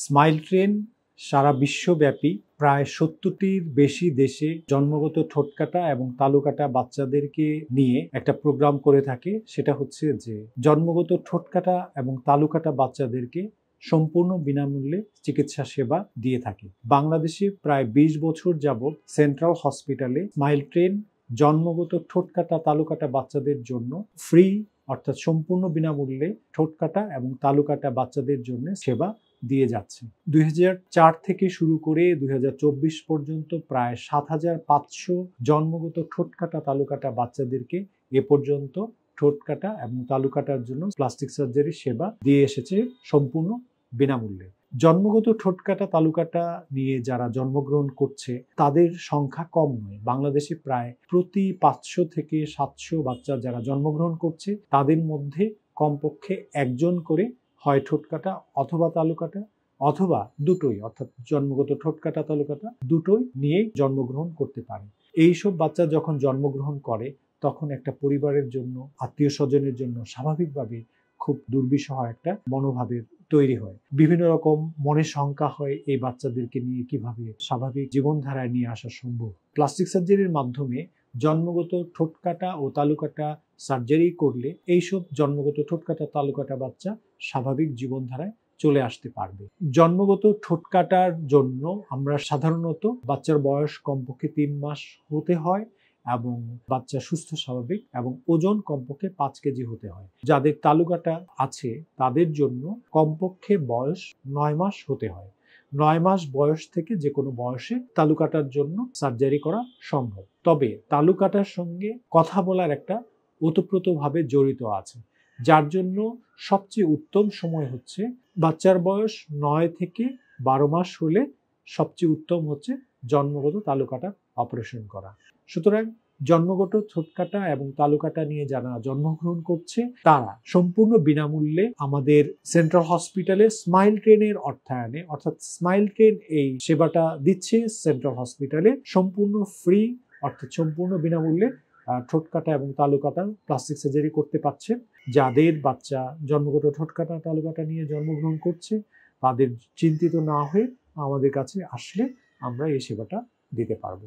Smile train সারা বিশ্বব্যাপী প্রায় ৭০টির বেশি দেশে জন্মগত ঠোঁটকাটা এবং তালুকাটা বাচ্চাদেরকে নিয়ে একটা প্রোগ্রাম করে থাকে। সেটা হচ্ছে যে জন্মগত ঠোঁটকাটা এবং তালুকাটা বাচ্চাদেরকে সম্পূর্ণ বিনামূল্যে চিকিৎসা সেবা দিয়ে থাকে। বাংলাদেশে প্রায় ২০ বছর যাবৎ সেন্ট্রাল হসপিটালে স্মাইল ট্রেন জন্মগত ঠোঁটকাটা তালুকাটা বাচ্চাদের জন্য ফ্রি অর্থাৎ সম্পূর্ণ বিনামূল্যে ঠোঁটকাটা এবং তালুকাটা বাচ্চাদের জন্য সেবা দিয়ে যাচ্ছে। ২০০৪ থেকে শুরু করে ২০২৪ পর্যন্ত প্রায় ৭৫০০ জন্মগত ঠোঁটকাটা তালুকাটা বাচ্চাদেরকে এ পর্যন্ত ঠোঁটকাটা এবং তালুকাটার জন্য প্লাস্টিক সার্জারি সেবা দিয়ে এসেছে সম্পূর্ণ বিনামূল্যে। জন্মগত ঠোঁটকাটা তালুকাটা নিয়ে যারা জন্মগ্রহণ করছে তাদের সংখ্যা কম নয়। বাংলাদেশে প্রায় প্রতি ৫০০ থেকে ৭০০ বাচ্চা যারা জন্মগ্রহণ করছে তাদের মধ্যে কমপক্ষে একজন করে হয় ঠোঁটকাটা অথবা তালুকাটা অথবা দুটোই অর্থাৎ জন্মগত ঠোঁটকাটা তালুকাটা দুটোই নিয়ে জন্মগ্রহণ করতে পারে। এইসব বাচ্চা যখন জন্মগ্রহণ করে তখন একটা পরিবারের জন্য, আত্মীয় স্বজনের জন্য স্বাভাবিকভাবে খুব দুর্বিষহ একটা মনোভাবের তৈরি হয়। বিভিন্ন রকম মনে শঙ্কা হয় এই বাচ্চাদেরকে নিয়ে কিভাবে স্বাভাবিক জীবনধারায় নিয়ে আসা সম্ভব। প্লাস্টিক সার্জারির মাধ্যমে জন্মগত ঠোঁটকাটা ও তালুকাটা সার্জারি করলে এইসব জন্মগত ঠোঁটকাটা তালুকাটা বাচ্চা স্বাভাবিক জীবনধারায় চলে আসতে পারবে। জন্মগত ঠোঁটকাটার জন্য আমরা সাধারণত বাচ্চার বয়স কমপক্ষে ৩ মাস হতে হয় এবং বাচ্চা সুস্থ স্বাভাবিক এবং ওজন কমপক্ষে ৫ কেজি হতে হয়। যাদের তালুকাটা আছে তাদের জন্য কমপক্ষে বয়স ৯ মাস হতে হয়। ৯ মাস বয়স থেকে যে কোনো বয়সে তালুকাটার জন্য সার্জারি করা সম্ভব। তবে তালুকাটার সঙ্গে কথা বলার একটা ওতপ্রোতভাবে জড়িত আছে, যার জন্য সবচেয়ে উত্তম সময় হচ্ছে বাচ্চার বয়স ৯ থেকে ১২ মাস হলে সবচেয়ে উত্তম হচ্ছে জন্মগত তালুকাটা অপারেশন করা। সুতরাং জন্মগত ঠোঁটকাটা এবং তালুকাটা নিয়ে যারা জন্মগ্রহণ করছে তারা সম্পূর্ণ বিনামূল্যে আমাদের সেন্ট্রাল হসপিটালে স্মাইল ট্রেনের অর্থায়নে, অর্থাৎ স্মাইল ট্রেন এই সেবাটা দিচ্ছে সেন্ট্রাল হসপিটালে সম্পূর্ণ ফ্রি অর্থাৎ সম্পূর্ণ বিনামূল্যে ঠোঁটকাটা এবং তালুকাটা প্লাস্টিক সার্জারি করতে পারছে। যাদের বাচ্চা জন্মগত ঠোঁটকাটা তালুকাটা নিয়ে জন্মগ্রহণ করছে তাদের চিন্তিত না হয়ে আমাদের কাছে আসলে আমরা এই সেবাটা দিতে পারবো।